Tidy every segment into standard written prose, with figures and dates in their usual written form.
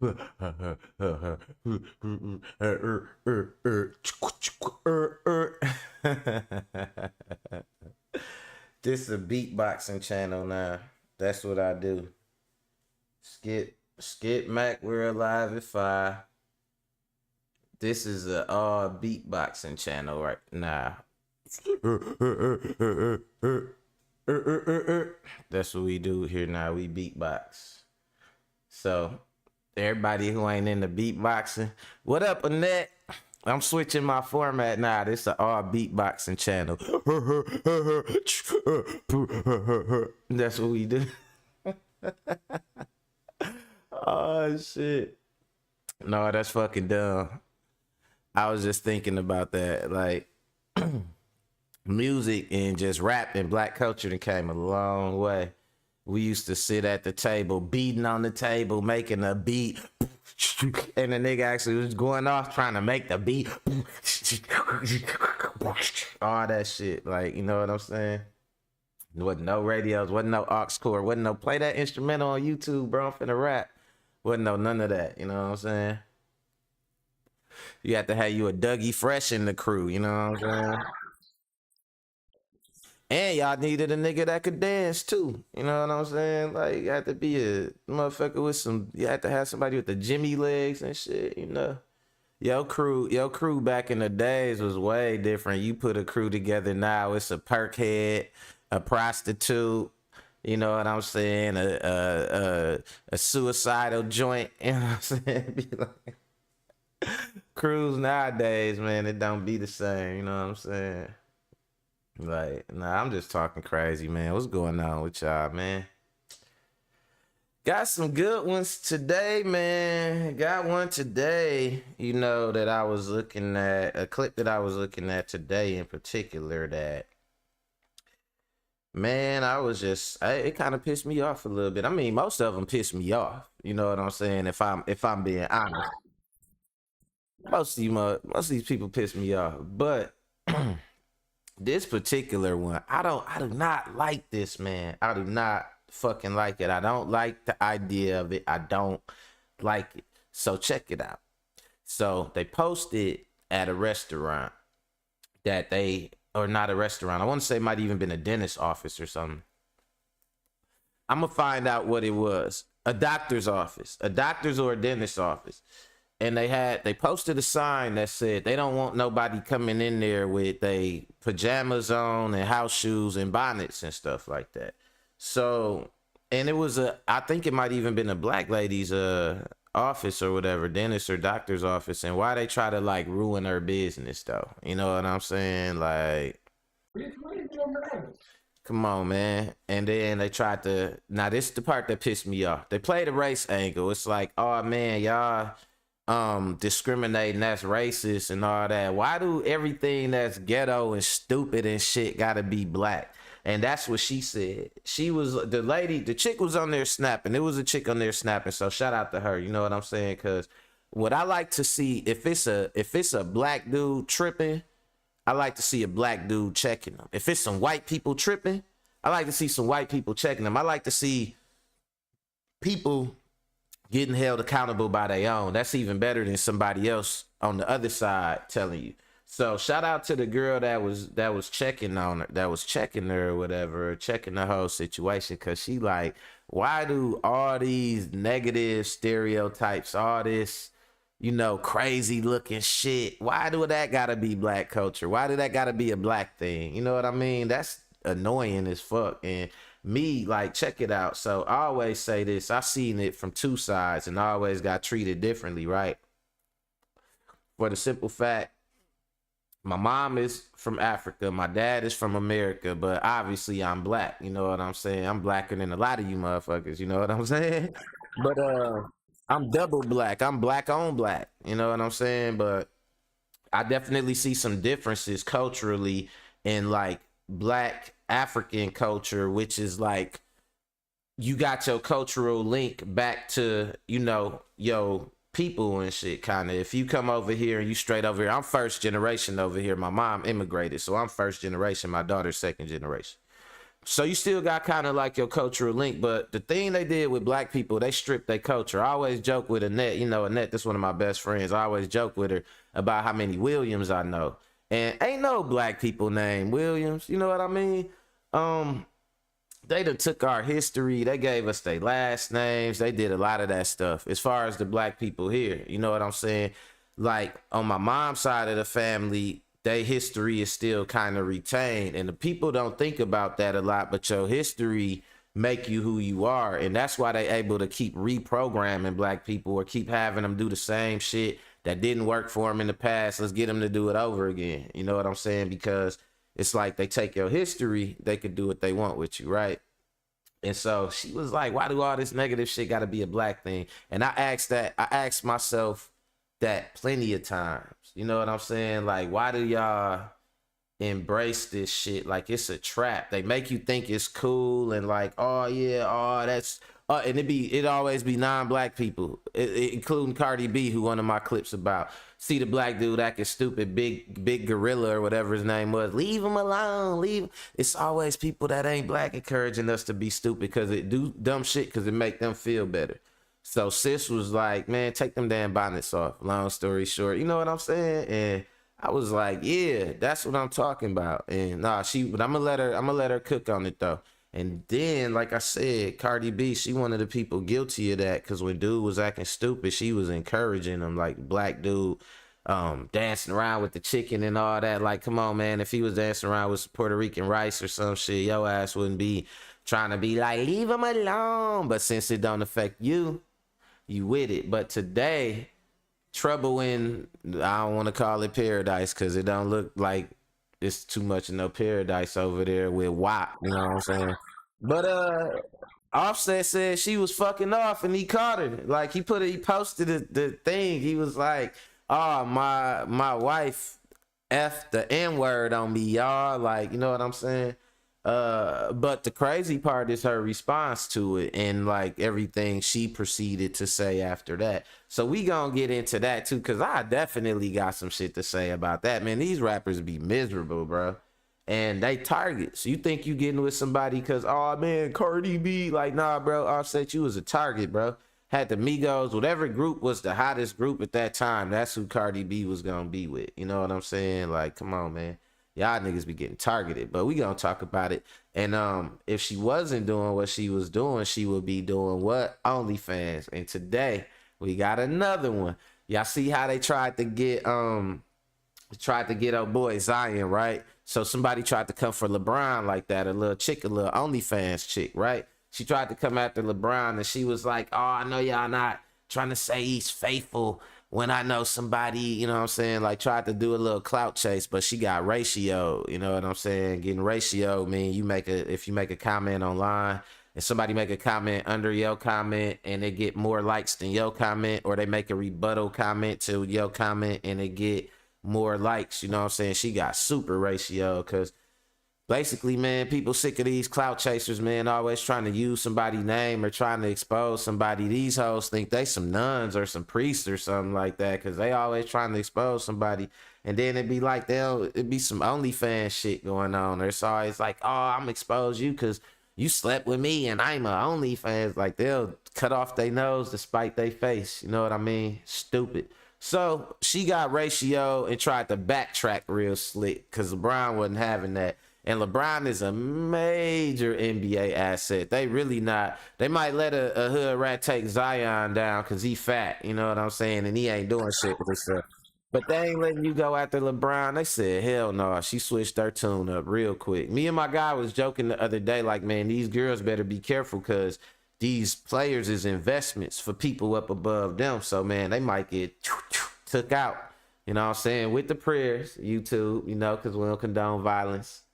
This is a beatboxing channel now. That's what I do. Skip Mac, we're alive at 5. This is a beatboxing channel right now. That's what we do here now. We beatbox. So everybody who ain't into beatboxing, what up, Annette? I'm switching my format now. This is an all beatboxing channel. That's what we do. Oh shit. No, that's fucking dumb. I was just thinking about that. Like music and just rap and black culture that came a long way. We used to sit at the table, beating on the table, making a beat. And the nigga actually was going off trying to make the beat. All that shit. Like, you know what I'm saying? There wasn't no radios, wasn't no aux cord, wasn't no play that instrumental on YouTube, bro. I'm finna rap. Wasn't no none of that. You know what I'm saying? You have to have you a Dougie Fresh in the crew. You know what I'm saying? And y'all needed a nigga that could dance too. You know what I'm saying? Like, you had to be a motherfucker with some, you had to have somebody with the Jimmy legs and shit, you know? Your crew back in the days was way different. You put a crew together now, it's a perk head, a prostitute, you know what I'm saying? A suicidal joint, you know what I'm saying? Be like, crews nowadays, man, it don't be the same, you know what I'm saying? Like, nah, I'm just talking crazy, man. What's going on with y'all, man? Got some good ones today, man. Got one today, you know, that I was looking at, a clip that I was looking at today in particular that, man, it kind of pissed me off a little bit. I mean, most of them pissed me off, you know what I'm saying? If I'm being honest, most of these people piss me off, but this particular one, I do not like this, man. I do not fucking like it. I don't like the idea of it. I don't like it. So check it out. So they posted at a restaurant or not a restaurant. I want to say it might even been a dentist office or something. I'm gonna find out what it was. A doctor's office, a doctor's or a dentist's office. And they posted a sign that said they don't want nobody coming in there with they pajamas on and house shoes and bonnets and stuff like that. So, and it was I think it might even been a black lady's office or whatever, dentist or doctor's office. And why they try to like ruin her business though? You know what I'm saying? Like, come on, man. And then they tried to, now this is the part that pissed me off. They played a race angle. It's like, oh man, y'all discriminating, that's racist and all that. Why do everything that's ghetto and stupid and shit gotta be black? And that's what she said. She was the chick was on there snapping. It was a chick on there snapping. So shout out to her. You know what I'm saying? Cause what I like to see, if it's a black dude tripping, I like to see a black dude checking them. If it's some white people tripping, I like to see some white people checking them. I like to see people getting held accountable by their own. That's even better than somebody else on the other side telling you. So shout out to the girl that was checking on her, that was checking her or whatever, checking the whole situation. Cause she like, why do all these negative stereotypes, all this, you know, crazy looking shit, why do that gotta be black culture? Why do that gotta be a black thing? You know what I mean? That's annoying as fuck. And me, like, check it out. So I always say this, I seen it from two sides and I always got treated differently, right? For the simple fact, my mom is from Africa, my dad is from America, but obviously I'm black, you know what I'm saying? I'm blacker than a lot of you motherfuckers, you know what I'm saying? But I'm double black, I'm black on black, you know what I'm saying? But I definitely see some differences culturally in like black African culture, which is like you got your cultural link back to, you know, yo people and shit. Kind of, if you come over here and you straight over here, I'm first generation over here. My mom immigrated, so I'm first generation, my daughter's second generation. So you still got kind of like your cultural link, but the thing they did with black people, they stripped their culture. I always joke with Annette, you know, Annette, this one of my best friends. I always joke with her about how many Williams I know. And ain't no black people named Williams, you know what I mean? They done took our history, they gave us their last names, they did a lot of that stuff as far as the black people here, you know what I'm saying? Like on my mom's side of the family, their history is still kind of retained, and the people don't think about that a lot, but your history make you who you are, and that's why they able to keep reprogramming black people or keep having them do the same shit that didn't work for them in the past. Let's get them to do it over again, you know what I'm saying? Because it's like they take your history, they could do what they want with you, right? And so she was like, why do all this negative shit got to be a black thing? And I asked myself that plenty of times. You know what I'm saying? Like, why do y'all embrace this shit like it's a trap? They make you think it's cool and like, oh yeah, oh that's and it always be non-black people, including CardiB, who one of my clips about. See the black dude acting stupid, big gorilla or whatever his name was. Leave him alone, leave him. It's always people that ain't black encouraging us to be stupid because it do dumb shit because it make them feel better. So sis was like, man, take them damn bonnets off. Long story short, you know what I'm saying? And I was like, yeah, that's what I'm talking about. And nah, but I'm gonna let her cook on it though. And then, like I said, CardiB, she one of the people guilty of that, because when dude was acting stupid, she was encouraging him, like black dude dancing around with the chicken and all that. Like, come on, man, if he was dancing around with Puerto Rican rice or some shit, your ass wouldn't be trying to be like, leave him alone. But since it don't affect you, you with it. But today, trouble in, I don't want to call it paradise because it don't look like it's too much of no paradise over there with WAP, you know what I'm saying? But Offset said she was fucking off and he caught her. Like he posted the thing. He was like, oh, my wife F the N-word on me, y'all. Like, you know what I'm saying? But the crazy part is her response to it and like everything she proceeded to say after that. So we gonna get into that too, because I definitely got some shit to say about that, man. These rappers be miserable, bro, and they targets. You think you getting with somebody because, oh man, CardiB, like, nah, bro, Offset, you was a target, bro. Had the Migos, whatever group was the hottest group at that time, that's who CardiB was gonna be with. You know what I'm saying? Like, come on, man. Y'all niggas be getting targeted, but we gonna talk about it. And if she wasn't doing what she was doing, she would be doing what? OnlyFans. And today we got another one. Y'all see how they tried to get our boy Zion, right? So somebody tried to come for LeBron like that, a little OnlyFans chick, right? She tried to come after LeBron and she was like, oh, I know y'all not trying to say he's faithful when I know somebody, you know what I'm saying, like tried to do a little clout chase, but she got ratio, you know what I'm saying? Getting ratio mean if you make a comment online and somebody make a comment under your comment and they get more likes than your comment, or they make a rebuttal comment to your comment and they get more likes, you know what I'm saying? She got super ratio because basically, man, people sick of these clout chasers, man, always trying to use somebody's name or trying to expose somebody. These hoes think they some nuns or some priests or something like that because they always trying to expose somebody. And then it'd be like it'd be some OnlyFans shit going on. Or it's always like, oh, I'm expose you because you slept with me and I'm a OnlyFans. Like they'll cut off their nose to spite their face. You know what I mean? Stupid. So she got ratio and tried to backtrack real slick because LeBron wasn't having that. And LeBron is a major NBA asset. They really not. They might let a hood rat take Zion down because he fat. You know what I'm saying? And he ain't doing shit with himself. But they ain't letting you go after LeBron. They said, hell no. She switched her tune up real quick. Me and my guy was joking the other day like, man, these girls better be careful because these players is investments for people up above them. So, man, they might get took out. You know what I'm saying? With the prayers, YouTube, you know, because we don't condone violence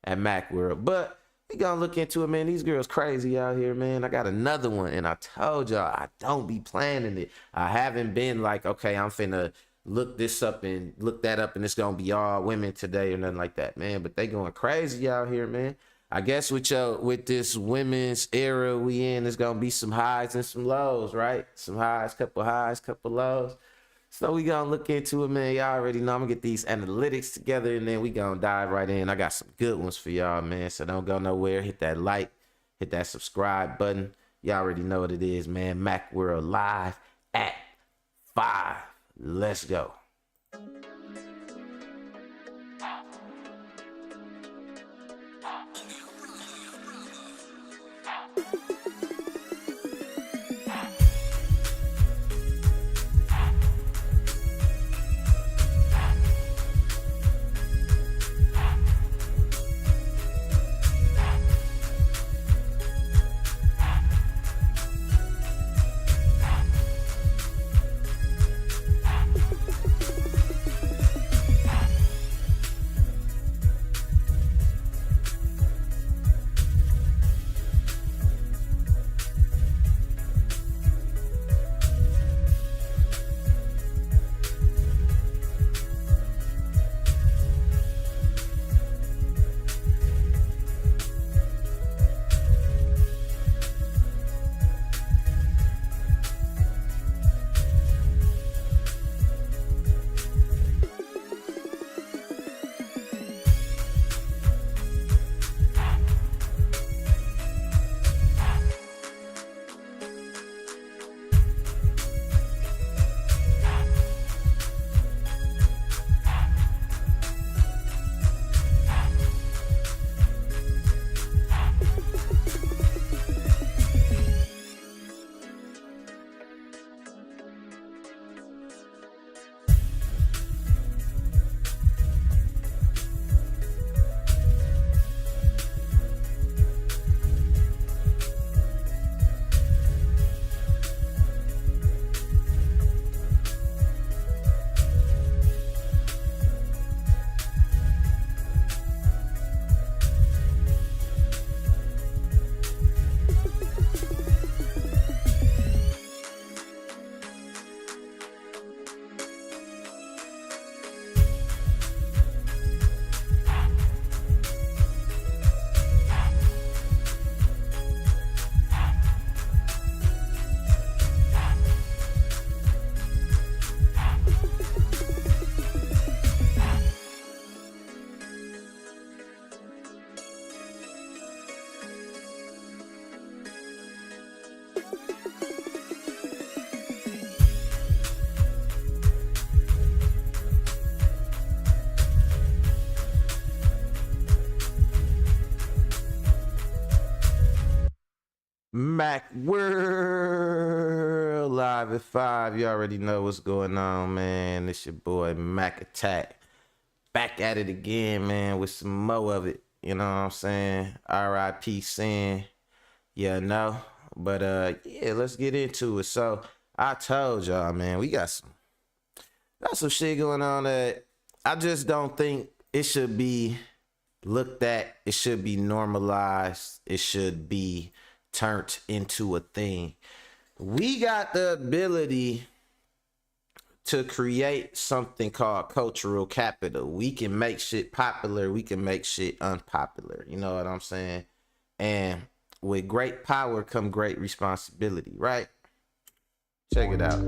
at Macworld. But we gonna look into it, man. These girls crazy out here, man. I got another one, and I told y'all I don't be planning it. I haven't been like, okay, I'm finna look this up and look that up and it's gonna be all women today or nothing like that, man. But they going crazy out here, man. I guess with this women's era we in, there's gonna be some highs and some lows, right? Some highs, couple lows. So we gonna look into it, man. Y'all already know I'm gonna get these analytics together, and then we gonna dive right in. I got some good ones for y'all, man. So don't go nowhere. Hit that like, hit that subscribe button. Y'all already know what it is, man. Mac World live at 5. Let's go. Mac World live at 5. You already know what's going on, man. It's your boy Mac Attack. Back at it again, man, with some more of it. You know what I'm saying? R.I.P. Sin. Yeah, no. But yeah, let's get into it. So I told y'all, man, we got some shit going on that I just don't think it should be looked at. It should be normalized. It should be turned into a thing. We got the ability to create something called cultural capital. We can make shit popular. We can make shit unpopular. You know what I'm saying? And with great power come great responsibility, right? Check it out.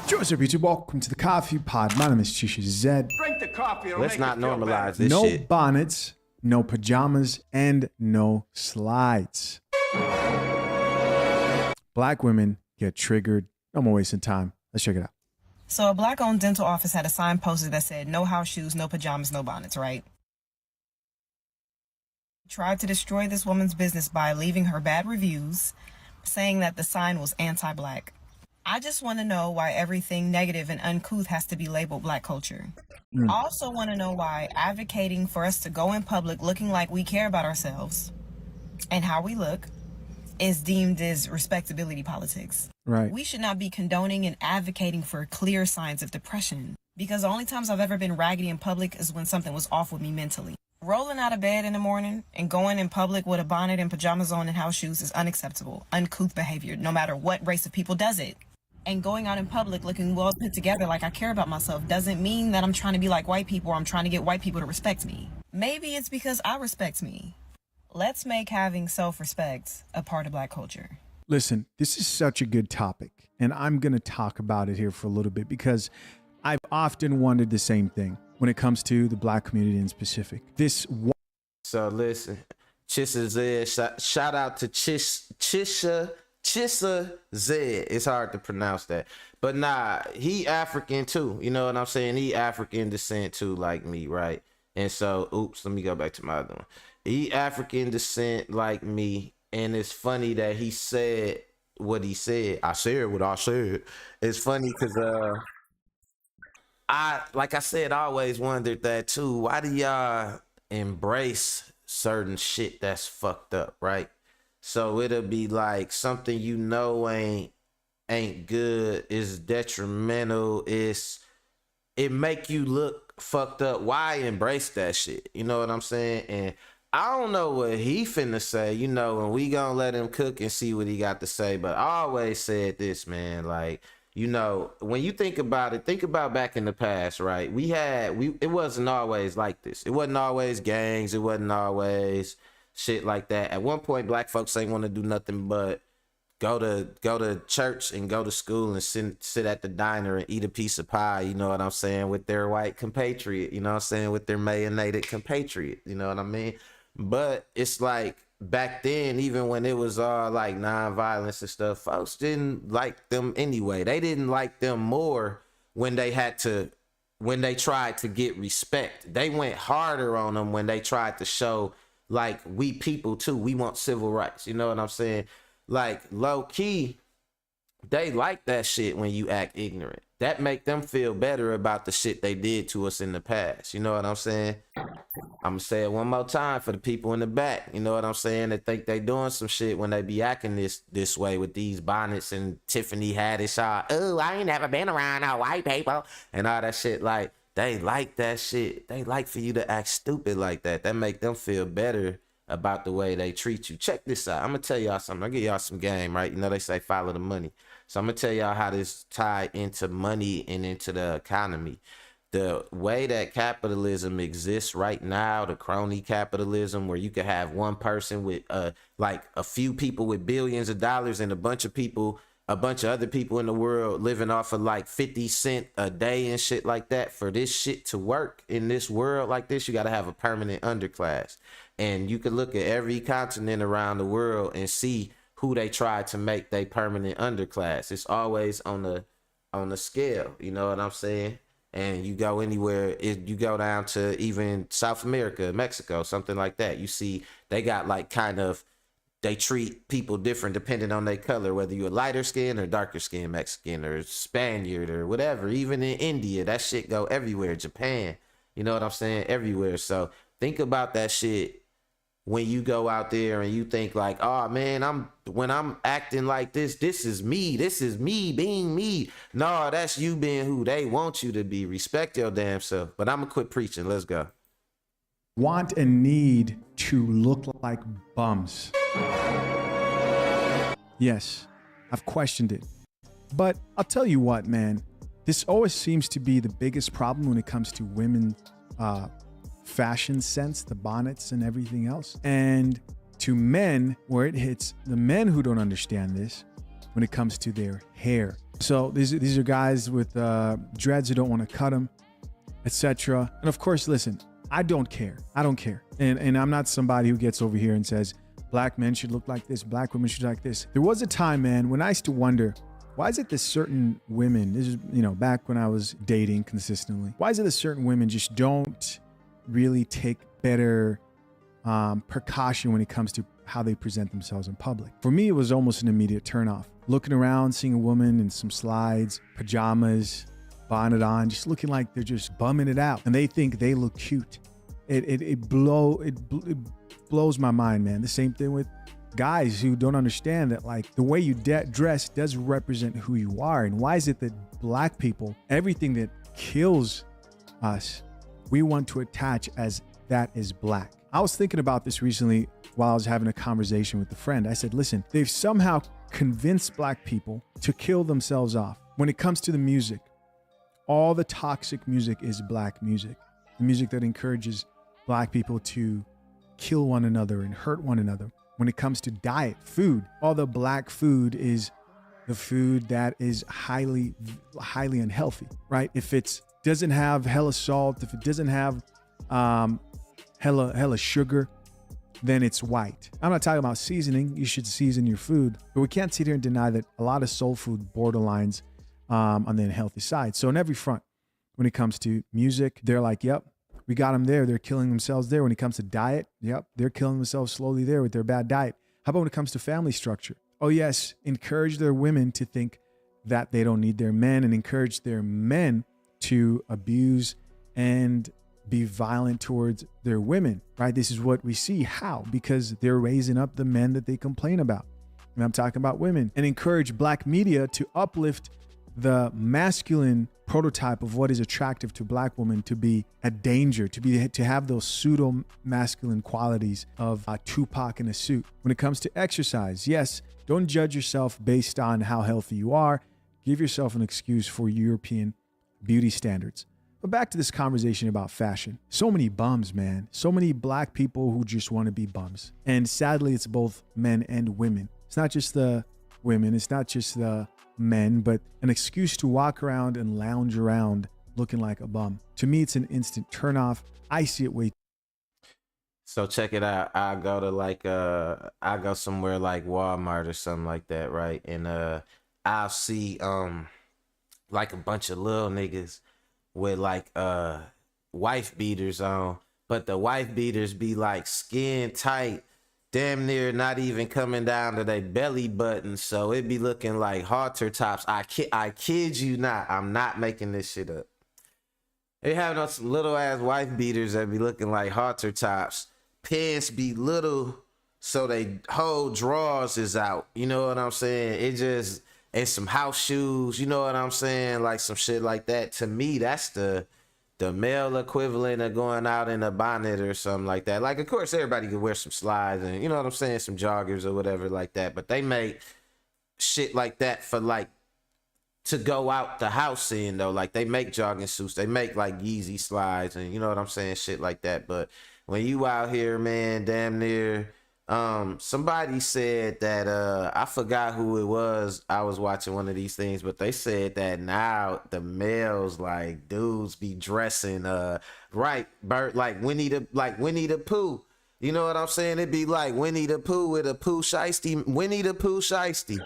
What's up, YouTube? Welcome to the Coffee Pod. My name is Chisha Zed. Drink the coffee. Let's not normalize this no shit. No bonnets, no pajamas, and no slides. Black women get triggered. No more wasting time. Let's check it out. So a black-owned dental office had a sign posted that said, no house shoes, no pajamas, no bonnets, right? Tried to destroy this woman's business by leaving her bad reviews, saying that the sign was anti-black. I just want to know why everything negative and uncouth has to be labeled black culture. I also want to know why advocating for us to go in public looking like we care about ourselves and how we look is deemed as respectability politics. Right. We should not be condoning and advocating for clear signs of depression, because the only times I've ever been raggedy in public is when something was off with me mentally. Rolling out of bed in the morning and going in public with a bonnet and pajamas on and house shoes is unacceptable, uncouth behavior, no matter what race of people does it. And going out in public looking well put together like I care about myself doesn't mean that I'm trying to be like white people or I'm trying to get white people to respect me. Maybe it's because I respect me. Let's make having self-respect a part of black culture. Listen, this is such a good topic, and I'm going to talk about it here for a little bit because I've often wondered the same thing when it comes to the Black community in specific. So listen, Chissa Zed, shout out to Chissa Zed. It's hard to pronounce that. But nah, he African too. You know what I'm saying? He African descent too, like me, right? And so, oops, let me go back to my other one. He African descent like me. And it's funny that he said what he said. I said what I said. It's funny because like I said, I always wondered that too. Why do y'all embrace certain shit that's fucked up, right? So it'll be like something you know ain't good, is detrimental, it make you look fucked up. Why embrace that shit? You know what I'm saying? And I don't know what he finna say, you know, and we gonna let him cook and see what he got to say. But I always said this, man, like, you know, when you think about it, think about back in the past, right? It wasn't always like this. It wasn't always gangs. It wasn't always shit like that. At one point, black folks ain't want to do nothing but go to church and go to school and sit at the diner and eat a piece of pie, you know what I'm saying, with their white compatriot, you know what I'm saying, with their melanated compatriot, you know what I mean? But it's like back then, even when it was all like nonviolence and stuff, folks didn't like them anyway. They didn't like them more when they tried to get respect. They went harder on them when they tried to show like we people too. We want civil rights. You know what I'm saying? Like low key, they like that shit when you act ignorant. That make them feel better about the shit they did to us in the past. You know what I'm saying? I'm gonna say it one more time for the people in the back. You know what I'm saying? They think they doing some shit when they be acting this way with these bonnets and Tiffany Haddish. Oh, I ain't never been around no white people and all that shit. Like they like that shit. They like for you to act stupid like that. That make them feel better about the way they treat you. Check this out. I'm gonna tell y'all something. I'll give y'all some game, right? You know they say follow the money. So I'm gonna tell y'all how this tied into money and into the economy. The way that capitalism exists right now, the crony capitalism, where you could have one person with like a few people with billions of dollars and a bunch of other people in the world living off of like 50 cents a day and shit like that. For this shit to work in this world like this, you got to have a permanent underclass. And you can look at every continent around the world and see who they try to make their permanent underclass. It's always on the scale, you know what I'm saying? And you go anywhere, you go down to even South America, Mexico, something like that. You see they got like they treat people different depending on their color, whether you're a lighter skin or darker skin Mexican or Spaniard or whatever. Even in India, that shit go everywhere. Japan, you know what I'm saying? Everywhere. So think about that shit when you go out there and you think like, oh man, when I'm acting like this is me being me. No, that's you being who they want you to be. Respect your damn self. But I'm gonna quit preaching. Let's go. Want and need to look like bums. Yes, I've questioned it. But I'll tell you what, man, this always seems to be the biggest problem when it comes to women fashion sense, the bonnets and everything else. And to men, where it hits the men who don't understand this when it comes to their hair. So these are guys with dreads who don't want to cut them, etc. And of course, listen, I don't care. And I'm not somebody who gets over here and says, black men should look like this, black women should look like this. There was a time, man, when I used to wonder, why is it that certain women, this is, you know, back when I was dating consistently, why is it that certain women just don't really take better precaution when it comes to how they present themselves in public? For me, it was almost an immediate turnoff. Looking around, seeing a woman in some slides, pajamas, bonnet on, just looking like they're just bumming it out, and they think they look cute. It blows my mind, man. The same thing with guys who don't understand that, like, the way you dress does represent who you are. And why is it that black people, everything that kills us, we want to attach as that is black? I was thinking about this recently while I was having a conversation with a friend. I said, listen, they've somehow convinced black people to kill themselves off. When it comes to the music, all the toxic music is black music. The music that encourages black people to kill one another and hurt one another. when it comes to diet, food. All the black food is the food that is highly unhealthy, right? If it doesn't have hella salt, if it doesn't have hella sugar, then it's white. I'm not talking about seasoning. You should season your food, but we can't sit here and deny that a lot of soul food borderlines on the unhealthy side. So on every front, when it comes to music, they're like, yep, we got them there. They're killing themselves there. When it comes to diet, yep, they're killing themselves slowly there with their bad diet. How about when it comes to family structure? Oh yes, encourage their women to think that they don't need their men, and encourage their men to abuse and be violent towards their women, right? This is what we see. How? Because they're raising up the men that they complain about. And I'm talking about women. And encourage black media to uplift the masculine prototype of what is attractive to black women to be a danger, to have those pseudo masculine qualities of Tupac in a suit. When it comes to exercise, yes, don't judge yourself based on how healthy you are. Give yourself an excuse for European beauty standards. But back to this conversation about fashion. So many bums, man. So many black people who just want to be bums. And sadly, it's both men and women. It's not just the women. It's not just the men, but an excuse to walk around and lounge around looking like a bum. To me, it's an instant turnoff. I see it way. So check it out. I go to I go somewhere like Walmart or something like that, right? And I'll see like a bunch of little niggas with like wife beaters on, but the wife beaters be like skin tight, damn near not even coming down to their belly button, so it be looking like halter tops. I kid you not, I'm not making this shit up. They have some little ass wife beaters that be looking like halter tops. Pants be little, so they whole drawers is out. You know what I'm saying? It just, and some house shoes, you know what I'm saying? Like some shit like that. To me, that's the male equivalent of going out in a bonnet or something like that. Like, of course, everybody can wear some slides and, you know what I'm saying, some joggers or whatever like that. But they make shit like that for, like, to go out the house in, though. Like, they make jogging suits. They make, like, Yeezy slides and, you know what I'm saying, shit like that. But when you out here, man, damn near... somebody said that I forgot who it was. I was watching one of these things, but they said that now the males, like dudes, be dressing right, Bert, like Winnie the Pooh. You know what I'm saying? It'd be like Winnie the Pooh with a Pooh shiesty. Winnie the Pooh shiesty.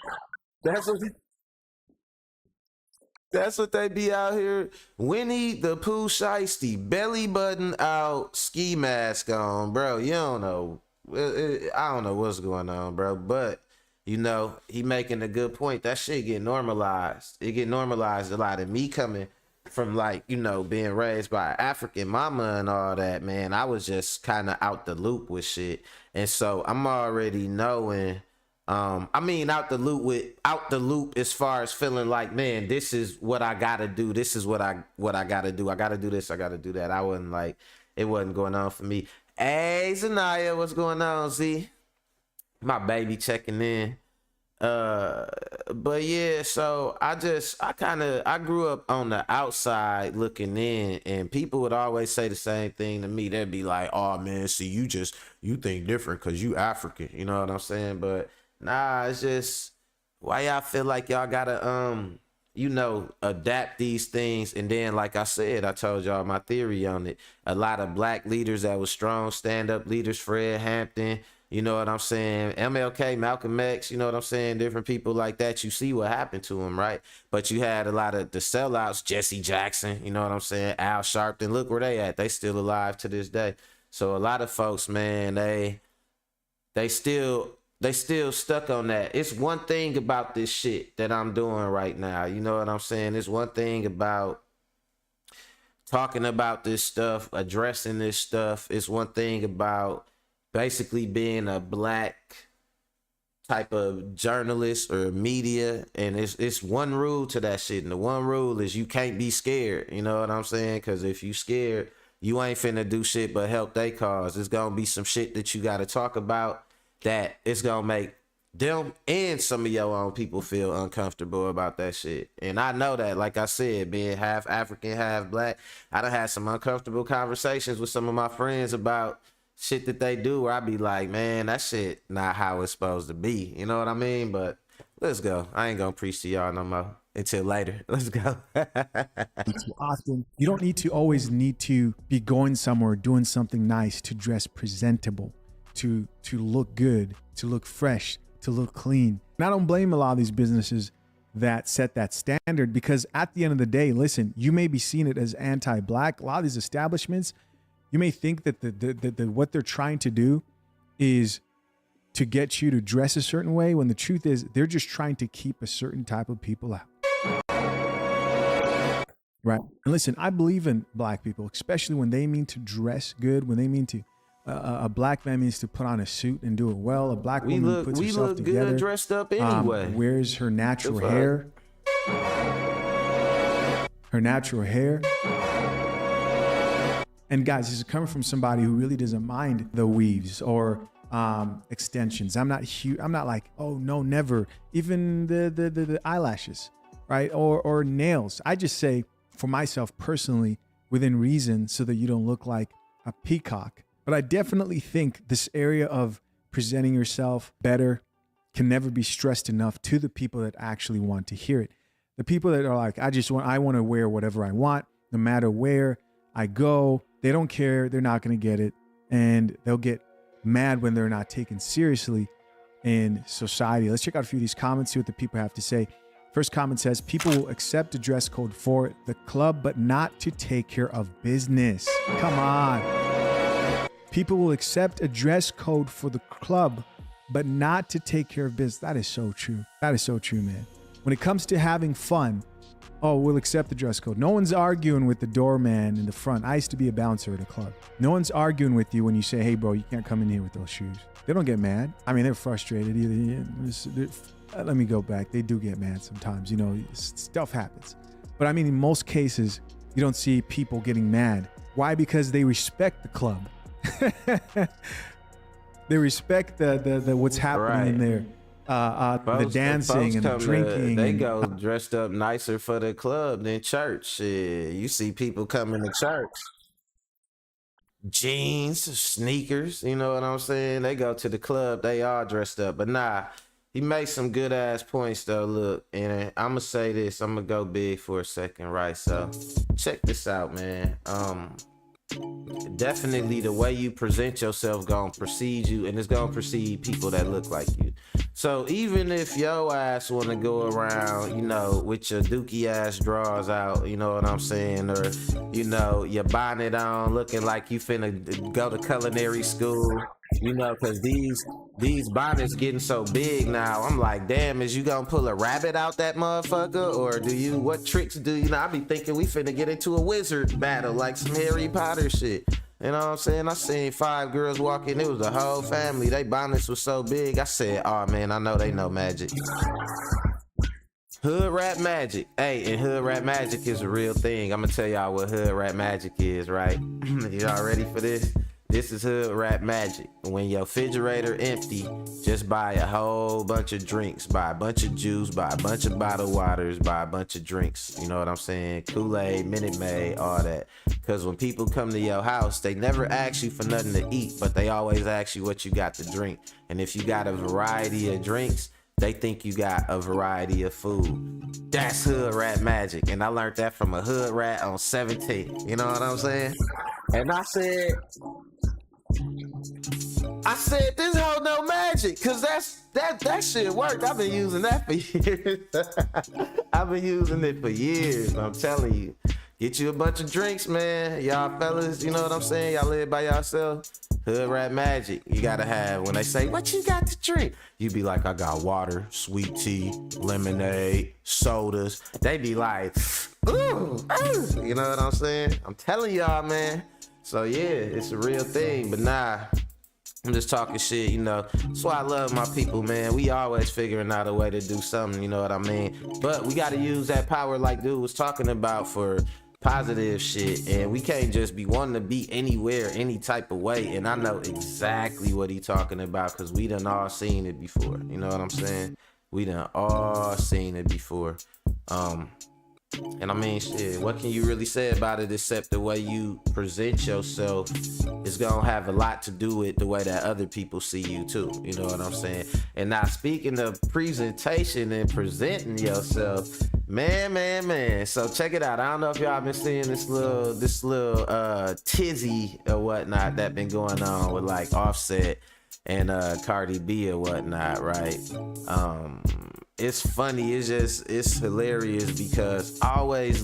That's what they be out here. Winnie the Pooh shiesty, belly button out, ski mask on, bro. You don't know. I don't know what's going on, bro, but you know, he making a good point. That shit get normalized. It get normalized a lot. And me coming from, like, you know, being raised by an African mama and all that, man, I was just kind of out the loop with shit. And so I'm already knowing, I mean, out the loop as far as feeling like, man, this is what I gotta do. This is what I gotta do. I gotta do this. I gotta do that. I wasn't like, it wasn't going on for me. Hey, Zanaya, what's going on, Z? My baby checking in. But yeah, so I grew up on the outside looking in, and people would always say the same thing to me. They'd be like, oh man, see, you think different because you African, you know what I'm saying? But nah, it's just, why y'all feel like y'all gotta you know, adapt these things. And then, like I said, I told y'all my theory on it. A lot of black leaders that was strong stand-up leaders, Fred Hampton, you know what I'm saying, MLK, Malcolm X, you know what I'm saying, different people like that. You see what happened to them, right? But you had a lot of the sellouts, Jesse Jackson, you know what I'm saying, Al Sharpton. Look where they at. They still alive to this day. So a lot of folks, man, they still stuck on that. It's one thing about this shit that I'm doing right now. You know what I'm saying? It's one thing about talking about this stuff, addressing this stuff. It's one thing about basically being a black type of journalist or media. And it's one rule to that shit. And the one rule is you can't be scared. You know what I'm saying? Because if you scared, you ain't finna do shit but help they cause. It's gonna be some shit that you gotta talk about that it's gonna make them and some of your own people feel uncomfortable about that shit. And I know that, like I said, being half African, half black, I done had some uncomfortable conversations with some of my friends about, shit that they do where I be like, man, that shit not how it's supposed to be. You know what I mean? But let's go. I ain't gonna preach to y'all no more until later. Let's go. Often, you don't need to always need to be going somewhere, doing something nice to dress presentable, to look good, to look fresh, to look clean. And I don't blame a lot of these businesses that set that standard, because at the end of the day, listen, you may be seeing it as anti-black. A lot of these establishments, you may think that the what they're trying to do is to get you to dress a certain way, when the truth is they're just trying to keep a certain type of people out. Right. And listen, I believe in black people, especially when they mean to dress good, when they mean to, a black man means to put on a suit and do it well. A black woman puts herself together. We look good dressed up anyway. Wears her natural hair. Her natural hair. And guys, this is coming from somebody who really doesn't mind the weaves or extensions. I'm not like, oh no, never. Even the eyelashes, right? Or nails. I just say for myself personally, within reason, so that you don't look like a peacock. But I definitely think this area of presenting yourself better can never be stressed enough to the people that actually want to hear it. The people that are like, I want to wear whatever I want, no matter where I go. They don't care. They're not going to get it. And they'll get mad when they're not taken seriously in society. Let's check out a few of these comments, see what the people have to say. First comment says, people will accept a dress code for the club, but not to take care of business. Come on. People will accept a dress code for the club, but not to take care of business. That is so true. That is so true, man. When it comes to having fun, oh, we'll accept the dress code. No one's arguing with the doorman in the front. I used to be a bouncer at a club. No one's arguing with you when you say, hey, bro, you can't come in here with those shoes. They don't get mad. I mean, they're frustrated. Let me go back. They do get mad sometimes. You know, stuff happens. But I mean, in most cases, you don't see people getting mad. Why? Because they respect the club. They respect the what's happening in there. The dancing and the drinking. They go dressed up nicer for the club than church. Shit. You see people coming to church. Jeans, sneakers, you know what I'm saying? They go to the club, they all dressed up. But nah, he made some good ass points though. Look, and I'm gonna say this, I'm gonna go big for a second, right? So check this out, man. Definitely the way you present yourself gonna precede you, and it's gonna precede people that look like you. So even if your ass wanna go around, you know, with your dookie ass drawers out, you know what I'm saying, or you know, your bonnet on, looking like you finna go to culinary school, you know, cause these bonnets getting so big now. I'm like, damn, is you gonna pull a rabbit out that motherfucker, or what tricks do you know? I be thinking we finna get into a wizard battle like some Harry Potter shit. You know what I'm saying? I seen 5 girls walk in. It was a whole family. They bonnets was so big. I said, oh man, I know they know magic. Hood rap magic. Hey, and hood rap magic is a real thing. I'm gonna tell y'all what hood rap magic is, right? Y'all ready for this? This is hood rap magic. When your refrigerator empty, just buy a whole bunch of drinks, buy a bunch of juice, buy a bunch of bottled waters, buy a bunch of drinks. You know what I'm saying? Kool-Aid, Minute Maid, all that. Because when people come to your house, they never ask you for nothing to eat, but they always ask you what you got to drink. And if you got a variety of drinks, they think you got a variety of food. That's hood rat magic. And I learned that from a hood rat on 17. You know what I'm saying? And I said, this whole no magic, cause that shit worked. I've been using that for years. I've been using it for years. I'm telling you, get you a bunch of drinks, man. Y'all fellas, you know what I'm saying? Y'all live by yourself. Hood rat magic. You gotta have, when they say, what you got to drink? You be like, I got water, sweet tea, lemonade, sodas. They be like, ooh, you know what I'm saying? I'm telling y'all, man. So yeah, it's a real thing, but nah, I'm just talking shit, you know. That's why I love my people, man. We always figuring out a way to do something, you know what I mean? But we gotta use that power like dude was talking about for positive shit, and we can't just be wanting to be anywhere, any type of way. And I know exactly what he talking about, because we done all seen it before, you know what I'm saying? We done all seen it before. And I mean, shit, what can you really say about it except the way you present yourself is gonna have a lot to do with the way that other people see you too. You know what I'm saying? And now speaking of presentation and presenting yourself, man. So check it out. I don't know if y'all been seeing this little tizzy or whatnot that been going on with like Offset and CardiB or whatnot, right? It's funny, it's hilarious because I always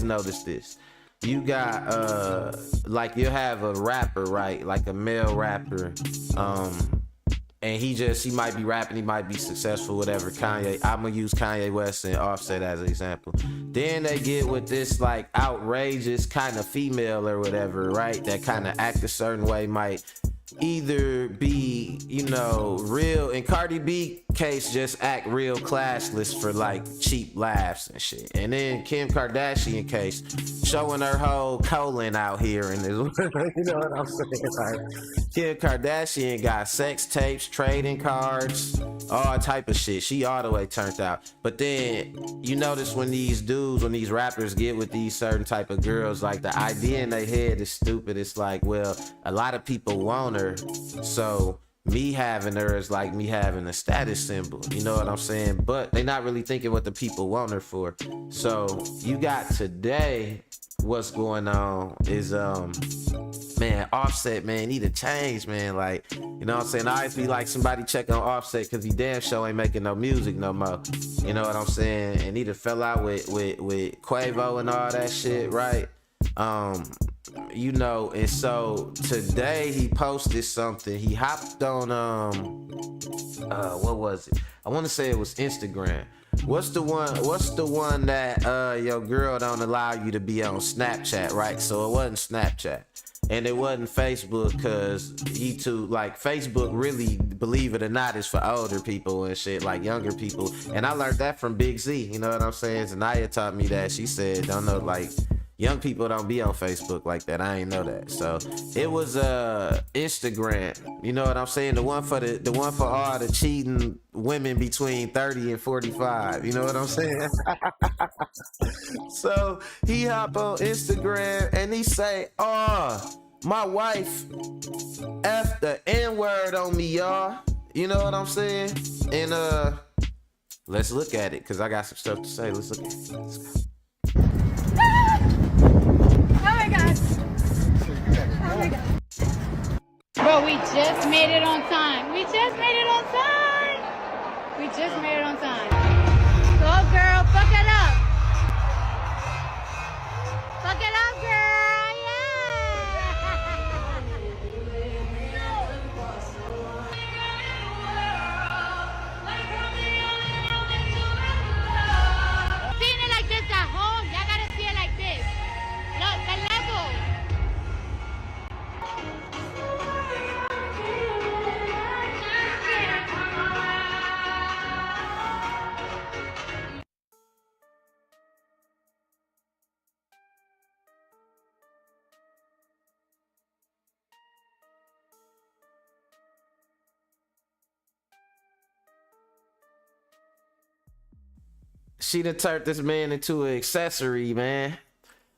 notice this. You got like you have a rapper, right? Like a male rapper, and he might be rapping, he might be successful, whatever. Kanye, I'm gonna use Kanye West and Offset as an example. Then they get with this like outrageous kind of female or whatever, right? That kind of act a certain way, might either be, you know, real, in CardiB case, just act real classless for like cheap laughs and shit. And then Kim Kardashian case, showing her whole colon out here and you know what I'm saying? Like, Kim Kardashian got sex tapes, trading cards, all type of shit. She all the way turned out. But then you notice when these rappers get with these certain type of girls, like the idea in their head is stupid. It's like, well, a lot of people want her, so me having her is like me having a status symbol. You know what I'm saying? But they not really thinking what the people want her for. So you got today, what's going on is man, Offset, man, need to change, man. Like, you know what I'm saying? I always be like, somebody check on Offset because he damn sure ain't making no music no more. You know what I'm saying? And he done fell out with Quavo and all that shit, right? You know, and so today he posted something. He hopped on what was it? I want to say it was Instagram. What's the one that your girl don't allow you to be on Snapchat, right? So it wasn't Snapchat. And it wasn't Facebook, because like Facebook really, believe it or not, is for older people and shit, like younger people. And I learned that from Big Z, you know what I'm saying? Zanaya taught me that. She said, don't know, like, young people don't be on Facebook like that. I ain't know that. So it was Instagram. You know what I'm saying? The one for all the cheating women between 30 and 45. You know what I'm saying? So he hop on Instagram and he say, "Oh, my wife F the N-word on me, y'all." You know what I'm saying? And let's look at it, because I got some stuff to say. Let's look at it. Let's go. Oh my God. Oh my God. Bro, we just made it on time. We just made it on time. We just made it on time. Go, girl. Fuck it up. Fuck it up, girl. Yeah. Seeing it like this at home, y'all gotta see it like this. Look, the level. She done turned this man into an accessory, man.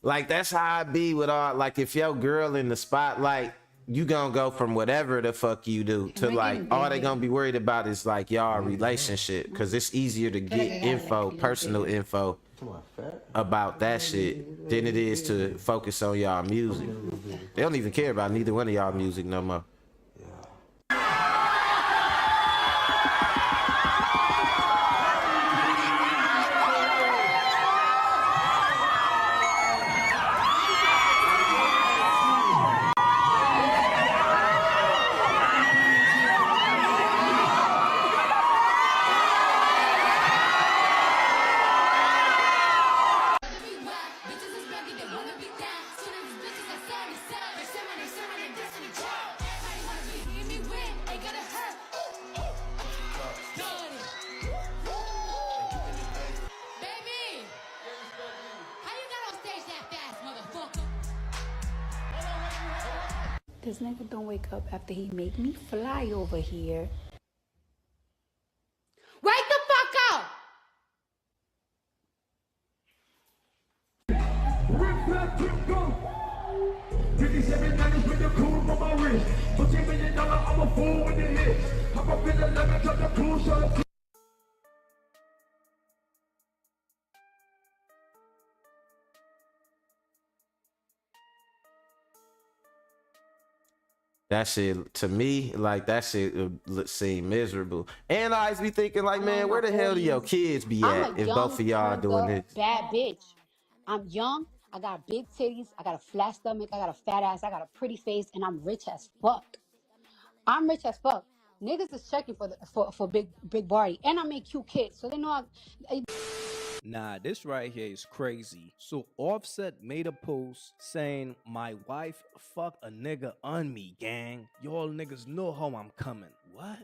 Like, that's how I be with all, like, if your girl in the spotlight, you gonna go from whatever the fuck you do to like, all they gonna be worried about is like y'all relationship, because it's easier to get info, personal info about that shit than it is to focus on y'all music. They don't even care about neither one of y'all music no more. This nigga don't wake up after he make me fly over here. Wake the fuck up! That shit to me, like that shit would seem miserable. And I always be thinking, like, I'm in man, my where the hell do your 40s. kids be I'm at a if both young, of y'all turned doing up, this? bad bitch. I'm young. I got big titties. I got a flat stomach. I got a fat ass. I got a pretty face, and I'm rich as fuck. I'm rich as fuck. Niggas is checking for big body, and I make cute kids, so they know I. Nah, this right here is crazy. So Offset made a post saying, "My wife fucked a nigga on me, gang. Y'all niggas know how I'm coming." What?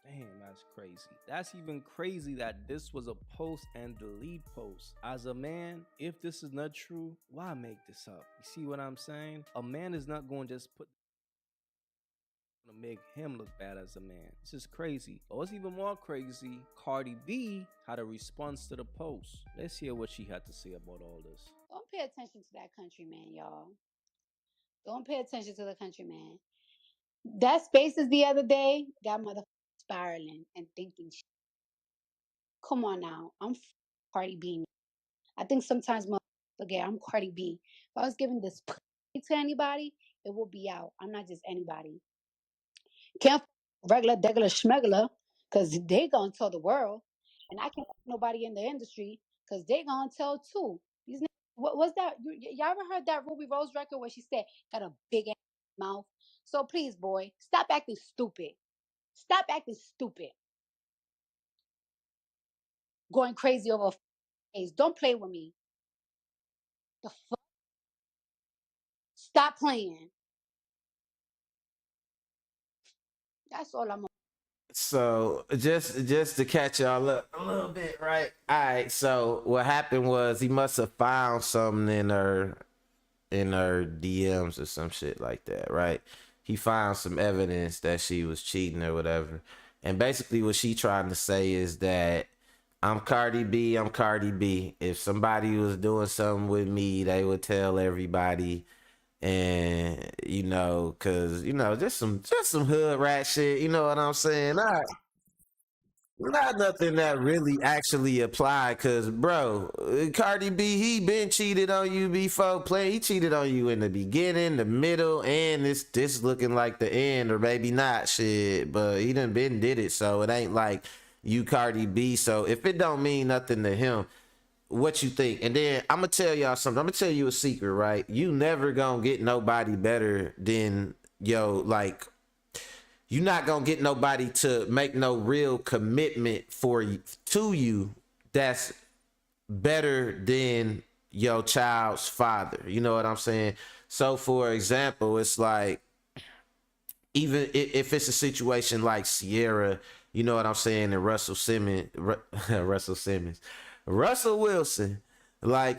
Damn, that's crazy. That's even crazy that this was a post and delete post. As a man, if this is not true, why make this up? You see what I'm saying? A man is not going to just put to make him look bad as a man. This is crazy. But what's even more crazy, CardiB had a response to the post. Let's hear what she had to say about all this. Don't pay attention to that country man, y'all. Don't pay attention to the country man. That Spaces the other day, that motherfucker spiraling and thinking, come on now, I'm Cardi B. I think sometimes forget I'm Cardi B. If I was giving this to anybody, it will be out. I'm not just anybody. Can't regular, degular, schmegular, because they gonna tell the world, and I can't nobody in the industry because they gonna tell too. These what was that? Y'all ever heard that Ruby Rose record where she said got a big ass mouth? So please, boy, stop acting stupid. Stop acting stupid. Going crazy over face. Don't play with me. The fuck? Stop playing. That's all I'm. So just to catch y'all up a little bit, right? All right. So what happened was he must have found something in her DMs or some shit like that, right? He found some evidence that she was cheating or whatever. And basically what she trying to say is that I'm Cardi B, I'm Cardi B. If somebody was doing something with me, they would tell everybody. And cause just some hood rat shit, you know what I'm saying? Not nothing that really actually apply, cause bro, Cardi B, he been cheated on you before. He cheated on you in the beginning, the middle, and this looking like the end, or maybe not shit. But he done been did it, so it ain't like you Cardi B. So if it don't mean nothing to him, what you think? And then I'm gonna tell y'all something. I'm gonna tell you a secret, right? You never gonna get nobody better than like you're not gonna get nobody to make no real commitment to you that's better than your child's father. You know what I'm saying? So for example, it's like even if it's a situation like Sierra, you know what I'm saying, and Russell Wilson, like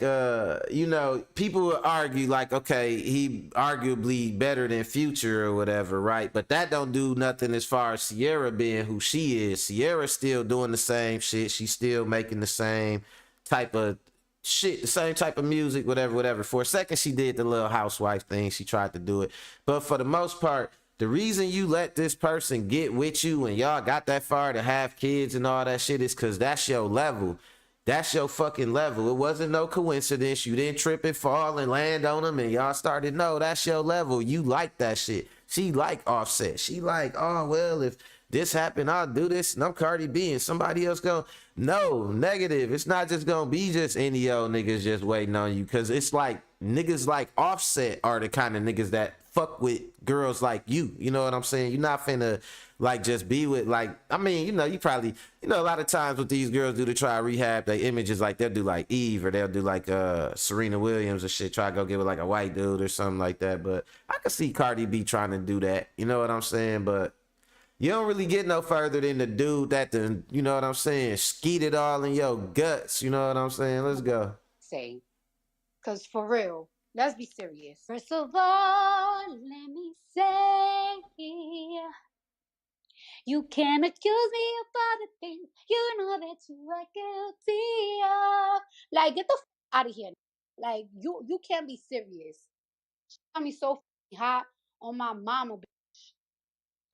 people would argue like, okay, he arguably better than Future or whatever, right? But that don't do nothing as far as Sierra being who she is. Sierra's still doing the same shit. She's still making the same type of shit, the same type of music, whatever. For a second, she did the little housewife thing. She tried to do it. But for the most part, the reason you let this person get with you and y'all got that far to have kids and all that shit is because that's your level. That's your fucking level. It wasn't no coincidence. You didn't trip and fall and land on them and y'all started. No, that's your level. You like that shit. She like Offset. She like, oh, well, if this happened, I'll do this. And I'm Cardi B and somebody else go. No, negative. It's not just going to be just any old niggas just waiting on you. Because it's like niggas like Offset are the kind of niggas that fuck with girls like you. You know what I'm saying? You're not finna like just be with like, I mean, you probably, a lot of times what these girls do to try to rehab their images, like they'll do like Eve or they'll do like Serena Williams or shit, try to go get with like a white dude or something like that. But I could see Cardi B trying to do that. You know what I'm saying? But you don't really get no further than the dude that you know what I'm saying, skeet it all in your guts. You know what I'm saying? Let's go. Say, because for real, let's be serious. First of all, let me say, you can't accuse me of other things you know that you are guilty of. Like, get the out of here. Like you can't be serious. She got me so hot on my mama.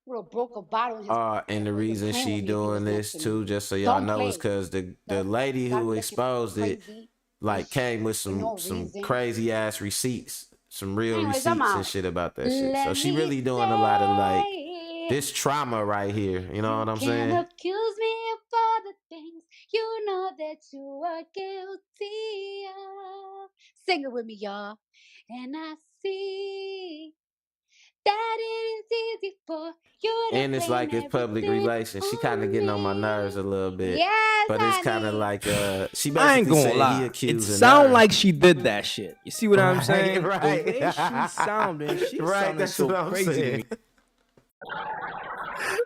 Would have broke a bottle in his And the while you're reason playing with she me if he doing was next this to too, me. just so y'all Don't know, is play. because the That lady got who me looking exposed it crazy like came with for no some reason. crazy ass receipts, some real Anyways, I'm receipts and out. shit about that shit. So Let she me really doing a lot of like say, this trauma right here. You know you what I'm can saying? accuse me for the things you know that you are guilty of. Sing it with me, y'all. And I see that it is easy for you to And it's blame like it's public everything relations. She kind of on getting on my nerves me. a little bit. Yes, But it's kind of honey. like she I ain't basically gonna said he lie. It accusing sound her. like she did that shit. You see what I'm Right, saying? The right. way she sounding, she Right, sounding that's so what I'm crazy to saying. me.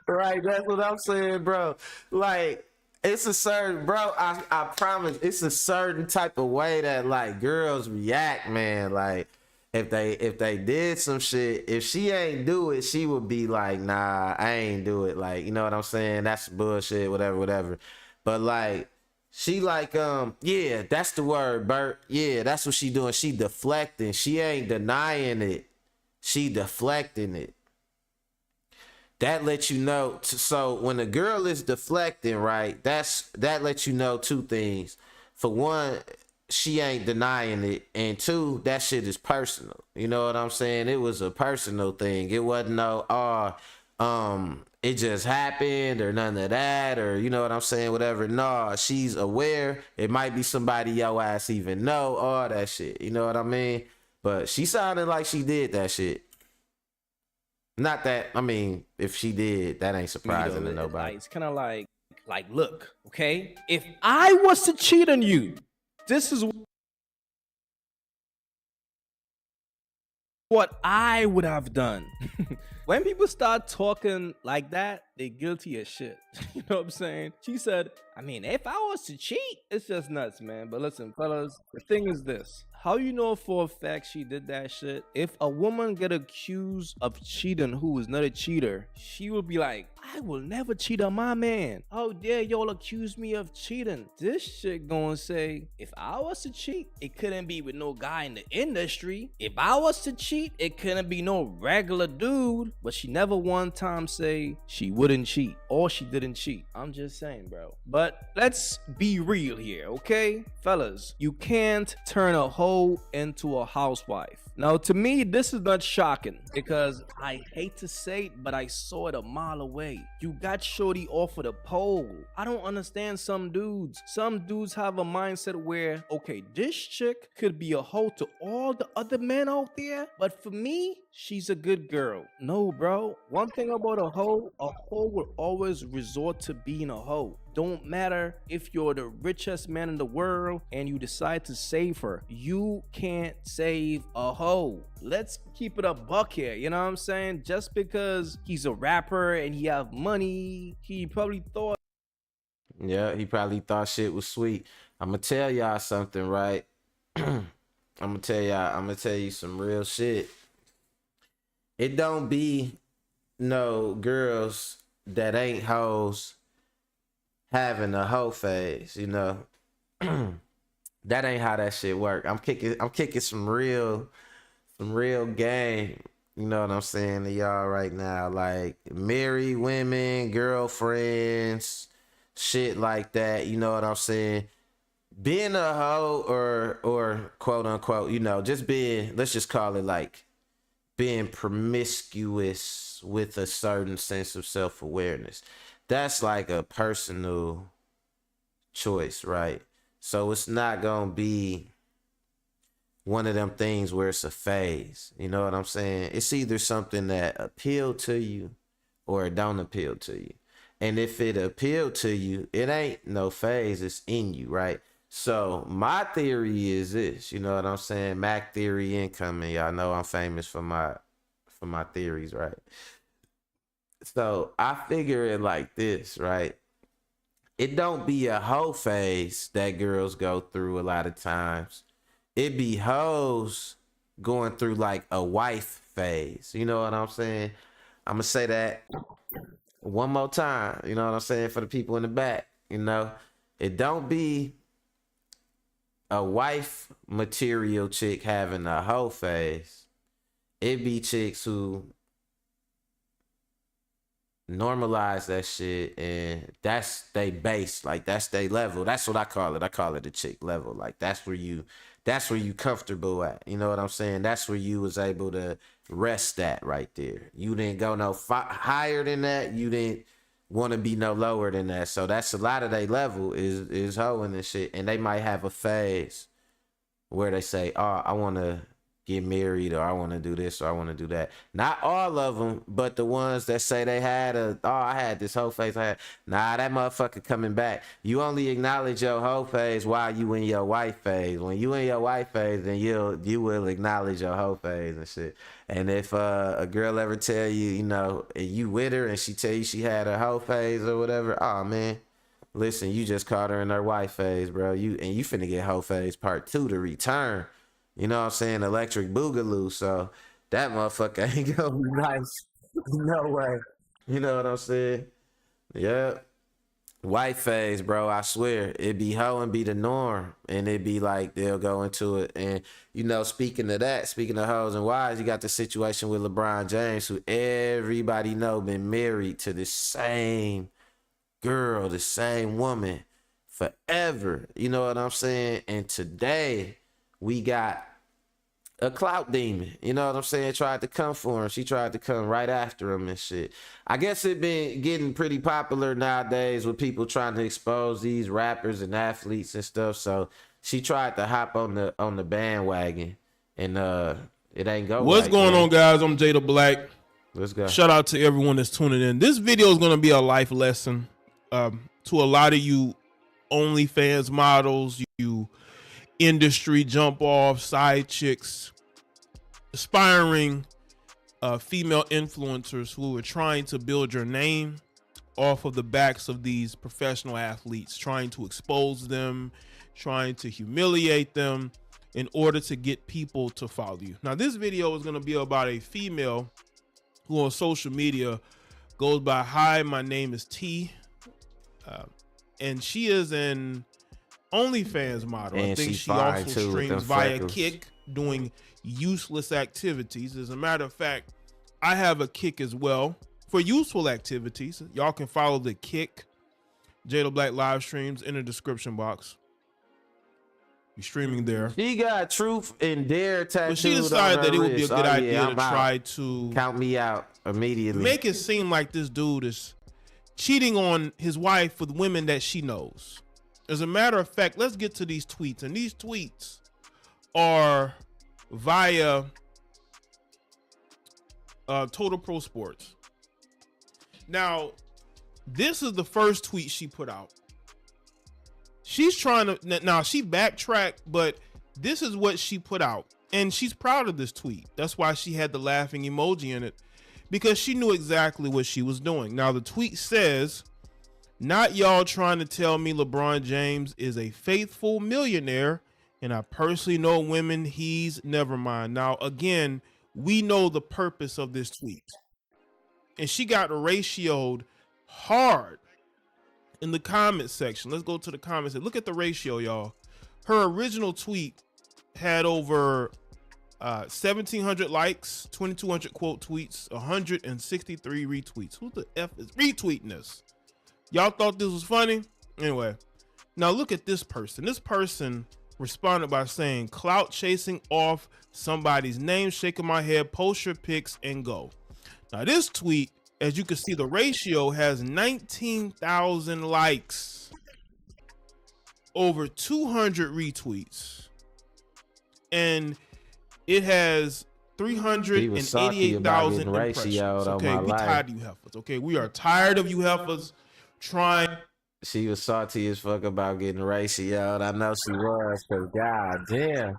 Right, that's what I'm saying, bro. Like, it's a certain, bro, I promise, it's a certain type of way that like girls react, man. Like, if they did some shit, if she ain't do it, she would be like, nah, I ain't do it. Like, you know what I'm saying? That's bullshit, whatever. But like, she like, yeah, that's the word, Bert. Yeah, that's what she doing. She deflecting. She ain't denying it. She deflecting it. That lets you know. So when a girl is deflecting, right, that lets you know two things. For one, she ain't denying it, and two, that shit is personal. You know what I'm saying? It was a personal thing. It wasn't no it just happened or none of that, or you know what I'm saying, whatever. No, she's aware. It might be somebody your ass even know, all that shit. You know what I mean? But she sounded like she did that shit. Not that, I mean, if she did, that ain't surprising to nobody. It's kind of like, look, okay, if I was to cheat on you, this is what I would have done. When people start talking like that, they're guilty as shit. You know what I'm saying? She said, I mean, if I was to cheat, it's just nuts, man. But listen, fellas, the thing is this. How you know for a fact she did that shit? If a woman get accused of cheating who is not a cheater, she will be like, I will never cheat on my man. How dare y'all accuse me of cheating? This shit gonna say, if I was to cheat, it couldn't be with no guy in the industry. If I was to cheat, it couldn't be no regular dude. But she never one time say she wouldn't cheat or she didn't cheat. I'm just saying, bro. But let's be real here, okay? Fellas, you can't turn a hoe into a housewife. Now, to me, this is not shocking because I hate to say it, but I saw it a mile away. You got shorty off of the pole. I don't understand some dudes. Some dudes have a mindset where, okay, this chick could be a hoe to all the other men out there, but for me, she's a good girl. No, bro. One thing about a hoe will always resort to being a hoe. Don't matter if you're the richest man in the world and you decide to save her. You can't save a hoe. Let's keep it a buck here. You know what I'm saying? Just because he's a rapper and he have money, he probably thought. Yeah, he probably thought shit was sweet. I'm gonna tell y'all something, right? I'm gonna tell you some real shit. It don't be no girls that ain't hoes having a hoe phase, you know. That ain't how that shit work. I'm kicking some real game, you know what I'm saying, to y'all right now. Like married women, girlfriends, shit like that, you know what I'm saying? Being a hoe or quote unquote, you know, just being, let's just call it like being promiscuous with a certain sense of self-awareness. That's like a personal choice, right? So it's not gonna be one of them things where it's a phase. You know what I'm saying? It's either something that appealed to you or it don't appeal to you. And if it appealed to you, it ain't no phase, it's in you, right? So my theory is this, you know what I'm saying? Mac theory incoming. Y'all know I'm famous for my theories, right? So I figure it like this, right? It don't be a hoe phase that girls go through a lot of times. It be hoes going through like a wife phase. You know what I'm saying? I'm gonna say that one more time. You know what I'm saying? For the people in the back, you know, it don't be a wife material chick having a hoe phase, it be chicks who normalize that shit, and that's they base, like that's they level. That's what I call it. I call it a chick level. Like that's where you comfortable at. You know what I'm saying? That's where you was able to rest at right there. You didn't go no higher than that. You didn't want to be no lower than that. So that's a lot of their level is hoeing and shit. And they might have a phase where they say, oh, I want to get married, or I want to do this, or I want to do that. Not all of them, but the ones that say they had I had this whole phase. That motherfucker coming back. You only acknowledge your whole phase while you in your wife phase. When you in your wife phase, then you will acknowledge your whole phase and shit. And if a girl ever tell you, you know, you with her and she tell you she had a whole phase or whatever, oh man, listen, you just caught her in her wife phase, bro. You finna get whole phase part 2 to return. You know what I'm saying? Electric Boogaloo. So that motherfucker ain't gonna be nice. No way. You know what I'm saying? Yep. White phase, bro. I swear. It be hoe and be the norm. And it be like they'll go into it. And, you know, speaking of that, speaking of hoes and wives, you got the situation with LeBron James, who everybody know been married to the same girl, the same woman forever. You know what I'm saying? And today we got a clout demon, you know what I'm saying, tried to come for him. She tried to come right after him and shit. I guess it been getting pretty popular nowadays with people trying to expose these rappers and athletes and stuff. So she tried to hop on the bandwagon, and it ain't go. What's right, going man. on, guys? I'm Jada Black. Let's go. Shout out to everyone that's tuning in. This video is gonna be a life lesson to a lot of you OnlyFans models, you industry jump off side chicks, aspiring female influencers who are trying to build your name off of the backs of these professional athletes, trying to expose them, trying to humiliate them in order to get people to follow you. Now, this video is going to be about a female who on social media goes by, hi, my name is T, and she is an OnlyFans model. And I think she also streams via Kick, doing useless activities. As a matter of fact, I have a Kick as well for useful activities. Y'all can follow the Kick Jada Black live streams in the description box. Be streaming there. She got truth and dare tattooed. But she decided that it would be a good idea to try to count me out immediately. Make it seem like this dude is cheating on his wife with women that she knows. As a matter of fact, let's get to these tweets. And these tweets are via Total Pro Sports. Now, this is the first tweet she put out. She's trying to, now she backtracked, but this is what she put out. And she's proud of this tweet. That's why she had the laughing emoji in it, because she knew exactly what she was doing. Now, the tweet says, not y'all trying to tell me LeBron James is a faithful millionaire, and I personally know women he's never mind. Now, again, we know the purpose of this tweet. And she got ratioed hard in the comment section. Let's go to the comments. Look at the ratio, y'all. Her original tweet had over 1,700 likes, 2,200 quote tweets, 163 retweets. Who the F is retweeting this? Y'all thought this was funny? Anyway, now look at this person. This person responded by saying, clout chasing off somebody's name, shaking my head, post your pics and go. Now this tweet, as you can see, the ratio has 19,000 likes, over 200 retweets, and it has 388,000 impressions. Okay, we tired of you heifers. Okay, we are tired of you heifers trying. She was salty as fuck about getting ratioed. I know she was, because god damn,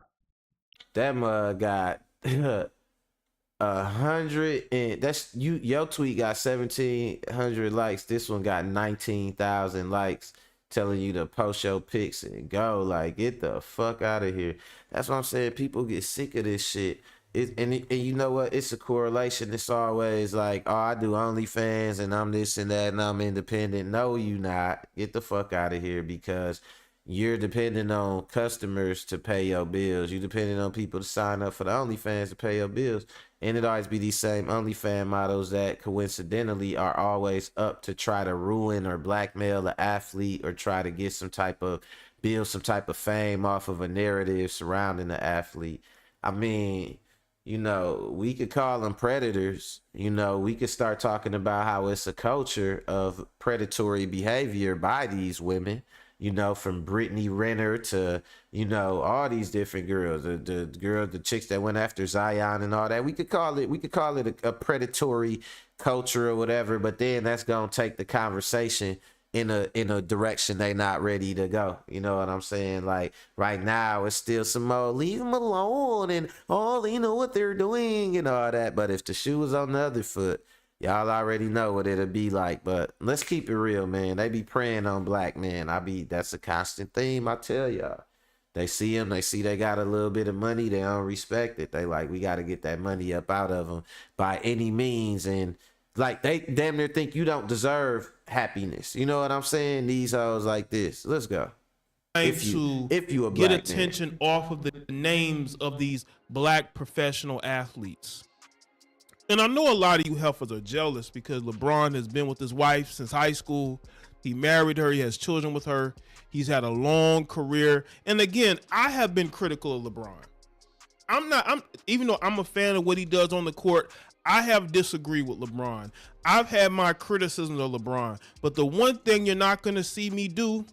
that mug got 100, and that's you. Your tweet got 1,700 likes. This one got 19,000 likes, telling you to post your pics and go. Like, get the fuck out of here. That's what I'm saying. People get sick of this shit. And you know what? It's a correlation. It's always like, oh, I do OnlyFans and I'm this and that and I'm independent. No, you not. Get the fuck out of here, because you're depending on customers to pay your bills. You depending on people to sign up for the OnlyFans to pay your bills. And it always be these same OnlyFans models that coincidentally are always up to try to ruin or blackmail an athlete or try to get some type of build some type of fame off of a narrative surrounding the athlete. I mean, you know, we could call them predators. You know, we could start talking about how it's a culture of predatory behavior by these women. You know, from Brittany Renner to, you know, all these different girls, the chicks that went after Zion and all that. We could call it a predatory culture or whatever, but then that's gonna take the conversation in a direction they not ready to go. You know what I'm saying? Like right now it's still some more leave them alone and all you know what they're doing and all that. But if the shoe was on the other foot, y'all already know what it'll be like. But let's keep it real, man. They be preying on black men. That's a constant theme, I tell y'all. They see them, they see they got a little bit of money, they don't respect it. They like, we got to get that money up out of them by any means. And like, they damn near think you don't deserve happiness. You know what I'm saying? These hoes like this. Let's go. If you a get black attention off of the names of these black professional athletes. And I know a lot of you heifers are jealous because LeBron has been with his wife since high school. He married her. He has children with her. He's had a long career. And again, I have been critical of LeBron. Even though I'm a fan of what he does on the court, I have disagreed with LeBron. I've had my criticisms of LeBron. But the one thing you're not going to see me do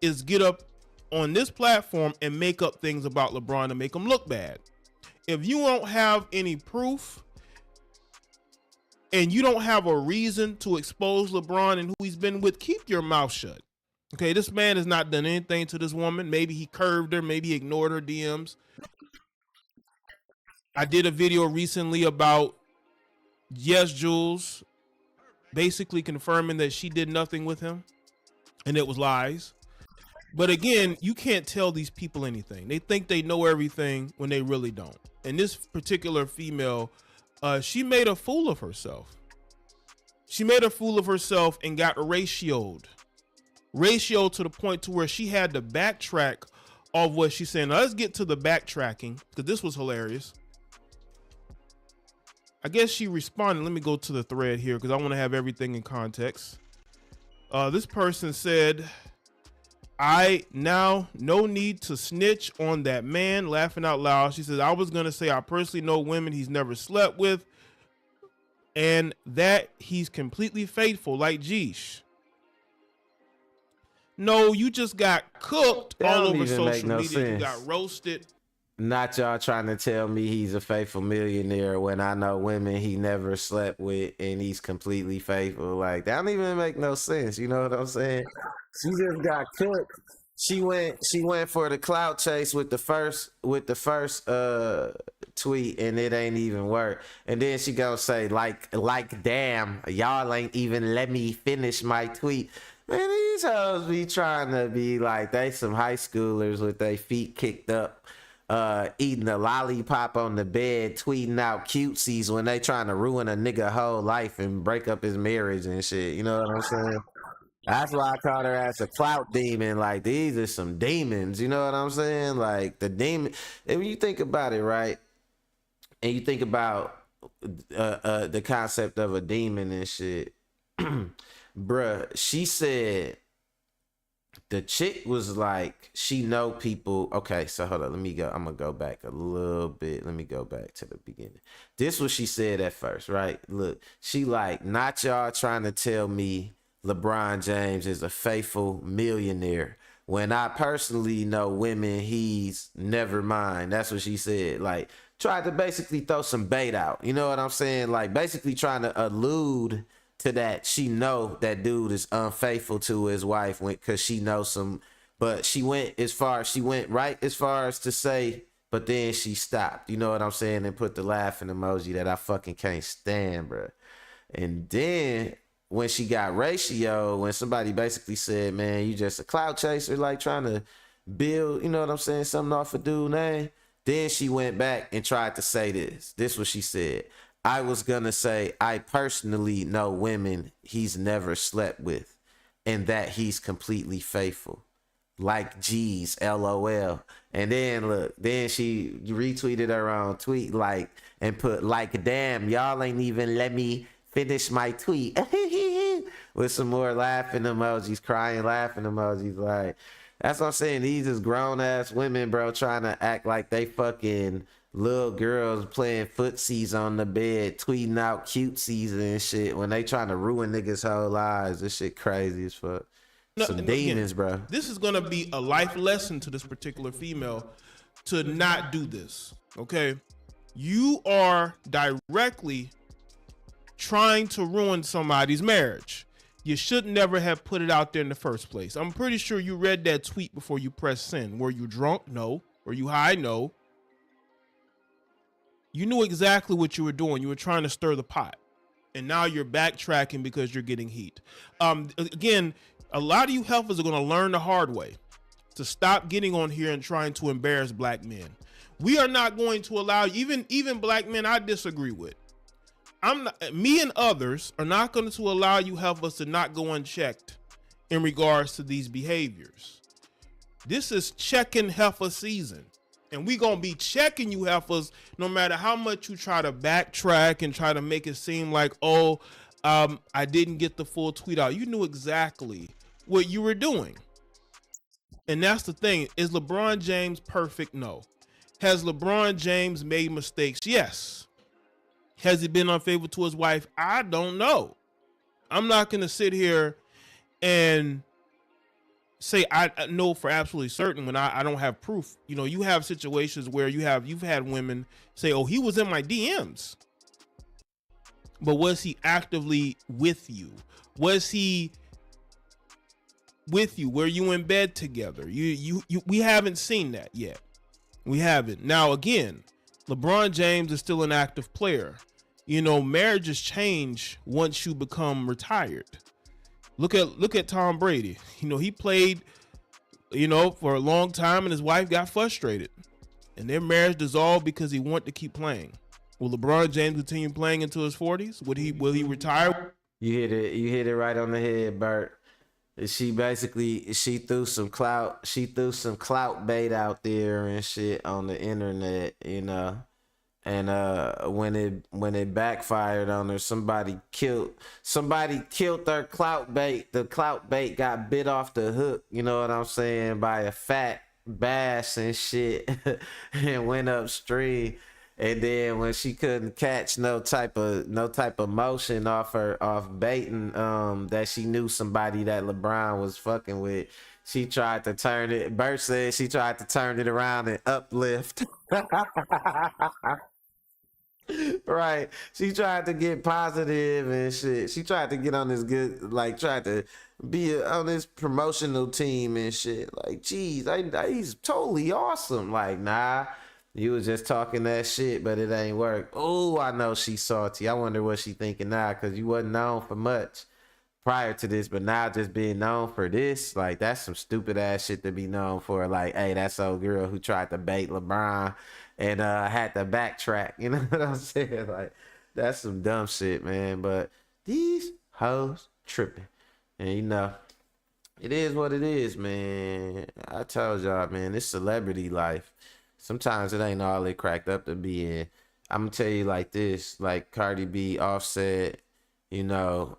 is get up on this platform and make up things about LeBron to make him look bad. If you don't have any proof, and you don't have a reason to expose LeBron and who he's been with, keep your mouth shut. Okay, this man has not done anything to this woman. Maybe he curved her, maybe he ignored her DMs. I did a video recently about Yes Jules basically confirming that she did nothing with him and it was lies. But again, you can't tell these people anything. They think they know everything when they really don't. And this particular female, she made a fool of herself. She made a fool of herself and got ratioed to the point to where she had to backtrack of what she's saying. Now let's get to the backtracking because this was hilarious. I guess she responded. Let me go to the thread here because I want to have everything in context. This person said, I now no need to snitch on that man, laughing out loud. She says, I was going to say I personally know women he's never slept with and that he's completely faithful like Jeesh. No, you just got cooked all over social media. You got roasted. Not y'all trying to tell me he's a faithful millionaire when I know women he never slept with and he's completely faithful. Like, that don't even make no sense. You know what I'm saying? She just got cooked. She went for the clout chase with the first tweet and it ain't even work. And then she gonna say like damn, y'all ain't even let me finish my tweet. Man, these hoes be trying to be like they some high schoolers with their feet kicked up, eating a lollipop on the bed, tweeting out cutesies when they trying to ruin a nigga whole life and break up his marriage and shit. You know what I'm saying? That's why I called her as a clout demon. Like, these are some demons. You know what I'm saying? Like, the demon. And when you think about it, right? And you think about the concept of a demon and shit. Bruh, she said the chick was like, she know people. Okay, so hold on. Let me go. I'm going to go back a little bit. Let me go back to the beginning. This was she said at first, right? Look, she like, not y'all trying to tell me LeBron James is a faithful millionaire when I personally know women he's never mind. That's what she said. Like, tried to basically throw some bait out. You know what I'm saying? Like, basically trying to allude to that she know that dude is unfaithful to his wife because she knows some. But she went right as far as to say, but then she stopped. You know what I'm saying? And put the laughing emoji that I fucking can't stand, bro. And then when she got ratio, when somebody basically said, man, you just a clout chaser, like trying to build, you know what I'm saying, something off a dude name. Then she went back and tried to say this. This was she said. I was going to say, I personally know women he's never slept with and that he's completely faithful. like G's, LOL. And then look, then she retweeted her own tweet like and put like, damn, y'all ain't even let me finish my tweet with some more laughing emojis, crying laughing emojis. Like, that's what I'm saying. These is grown ass women, bro, trying to act like they fucking little girls playing footsies on the bed, tweeting out cutesies and shit when they trying to ruin niggas' whole lives. This shit crazy as fuck. Some demons, again, bro. This is gonna be a life lesson to this particular female to not do this. Okay, you are directly trying to ruin somebody's marriage. You should never have put it out there in the first place. I'm pretty sure you read that tweet before you pressed send. Were you drunk? No. Were you high? No. You knew exactly what you were doing. You were trying to stir the pot. And now you're backtracking because you're getting heat. Again, a lot of you heifers are going to learn the hard way to stop getting on here and trying to embarrass black men. We are not going to allow, even black men I disagree with. Me and others are not going to allow you heifers to not go unchecked in regards to these behaviors. This is checking heifer season. And we gonna be checking you heifers no matter how much you try to backtrack and try to make it seem like, oh, I didn't get the full tweet out. You knew exactly what you were doing. And that's the thing. Is LeBron James perfect? No. Has LeBron James made mistakes? Yes. Has he been unfaithful to his wife? I don't know. I'm not gonna sit here and say I know for absolutely certain when I don't have proof. You know, you have situations where you've had women say, oh, he was in my DMs. But was he actively with you? Was he with you? Were you in bed together? We haven't seen that yet. We haven't. Now, again, LeBron James is still an active player. You know, marriages change once you become retired. Look at Tom Brady. You know, he played, you know, for a long time and his wife got frustrated. And their marriage dissolved because he wanted to keep playing. Will LeBron James continue playing into his 40s? Will he retire? You hit it right on the head, Bert. She threw some clout bait out there and shit on the internet, you know. And when it backfired on her, somebody killed their clout bait. The clout bait got bit off the hook, you know what I'm saying, by a fat bass and shit, and went upstream. And then when she couldn't catch no type of motion off baiting, that she knew somebody that LeBron was fucking with, she tried to turn it. Bert said she tried to turn it around and uplift. Right. She tried to get positive and shit. She tried to get on this good, like, tried to be on this promotional team and shit. Like, geez, he's totally awesome. Like, nah, you was just talking that shit, but it ain't work. Oh, I know she's salty. I wonder what she thinking now, because you wasn't known for much prior to this, but now just being known for this, like, that's some stupid ass shit to be known for. Like, hey, that's old girl who tried to bait LeBron and had to backtrack. You know what I'm saying? Like, that's some dumb shit, man. But these hoes tripping. And you know, it is what it is, man. I told y'all, man, this celebrity life, sometimes it ain't all it cracked up to be. In. I'm gonna tell you like this, like CardiB, Offset, you know,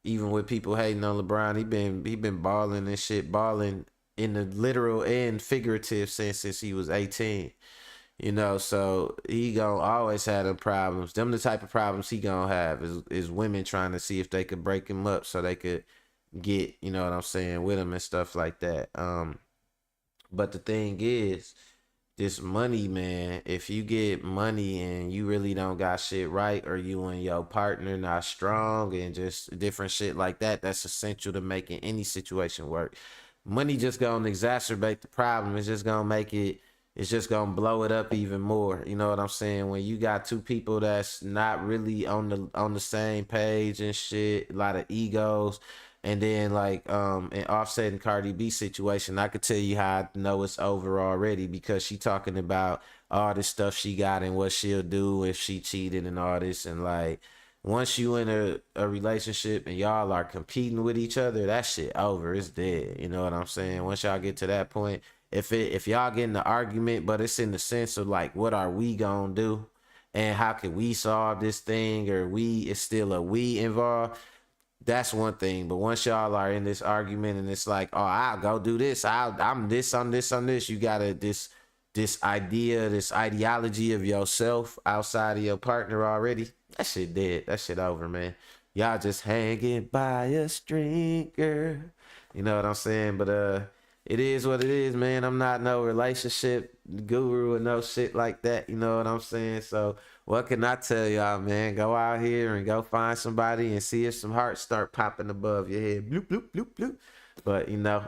even with people hating on LeBron, he been balling and shit, balling in the literal and figurative sense since he was 18. You know, so he gonna always have them problems. Them the type of problems he gonna have is women trying to see if they could break him up so they could get, you know what I'm saying, with him and stuff like that. But the thing is, this money, man, if you get money and you really don't got shit right, or you and your partner not strong and just different shit like that, that's essential to making any situation work. Money just gonna exacerbate the problem. It's just gonna blow it up even more. You know what I'm saying? When you got two people that's not really on the same page and shit, a lot of egos. And then like in Offset and CardiB situation, I could tell you how I know it's over already, because she talking about all this stuff she got and what she'll do if she cheated and all this, and like once you in a relationship and y'all are competing with each other, that shit over. It's dead. You know what I'm saying? Once y'all get to that point, if y'all get in the argument, but it's in the sense of like, what are we gonna do? And how can we solve this thing? Or it's still a we involved. That's one thing. But once y'all are in this argument and it's like, oh, I'll go do this. I'm this on this on this. You gotta this idea, this ideology of yourself outside of your partner already. That shit dead. That shit over, man. Y'all just hanging by a string, girl. You know what I'm saying? But it is what it is, man. I'm not no relationship guru or no shit like that. You know what I'm saying? So what can I tell y'all, man? Go out here and go find somebody and see if some hearts start popping above your head. Bloop, bloop, bloop, bloop. But, you know,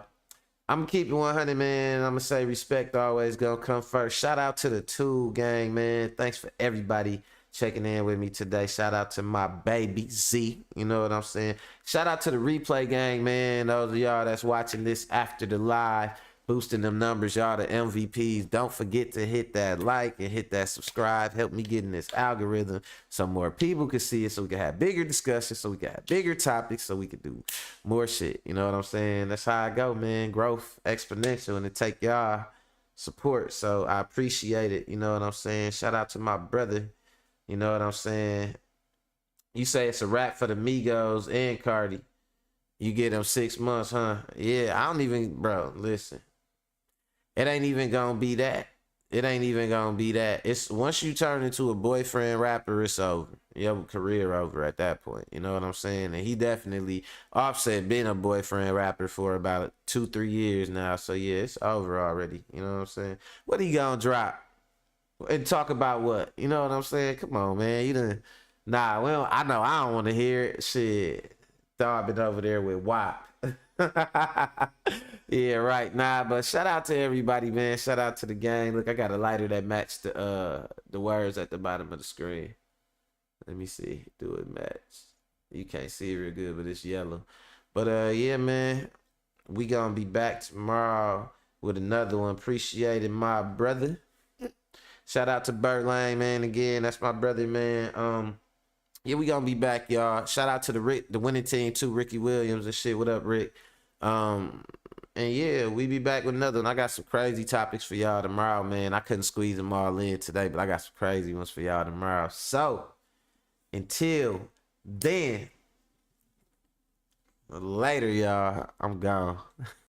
I'm going to keep it 100, man. I'm going to say respect always going to come first. Shout out to the Tool Gang, man. Thanks for everybody checking in with me today. Shout out to my baby Z. You know what I'm saying? Shout out to the Replay Gang, man. Those of y'all that's watching this after the live, boosting them numbers, y'all the MVPs. Don't forget to hit that like and hit that subscribe. Help me get in this algorithm so more people can see it, so we can have bigger discussions, so we can have bigger topics, so we can do more shit. You know what I'm saying? That's how I go, man. Growth exponential, and it take y'all support. So I appreciate it. You know what I'm saying? Shout out to my brother. You know what I'm saying? You say it's a wrap for the Migos and Cardi. You get them 6 months, huh? Yeah, I don't even, bro, listen. It ain't even gonna be that. It ain't even gonna be that. It's once you turn into a boyfriend rapper, it's over. Your career over at that point. You know what I'm saying? And he definitely, Offset been a boyfriend rapper for about 2-3 years now. So yeah, it's over already. You know what I'm saying? What he gonna drop? And talk about what? You know what I'm saying? Come on, man. You done, nah, well, I know I don't want to hear it. Shit. Thought I've been over there with WAP. Yeah, right. Nah, but shout out to everybody, man. Shout out to the gang. Look, I got a lighter that matched the words at the bottom of the screen. Let me see. Do it match? You can't see it real good, but it's yellow. But yeah, man. We gonna be back tomorrow with another one. Appreciating my brother. Shout out to Burt Lang, man. Again, that's my brother, man. Yeah, we gonna be back, y'all. Shout out to the winning team too, Ricky Williams and shit. What up, Rick? And yeah, we be back with another one. I got some crazy topics for y'all tomorrow, man. I couldn't squeeze them all in today, but I got some crazy ones for y'all tomorrow. So until then, later, y'all. I'm gone.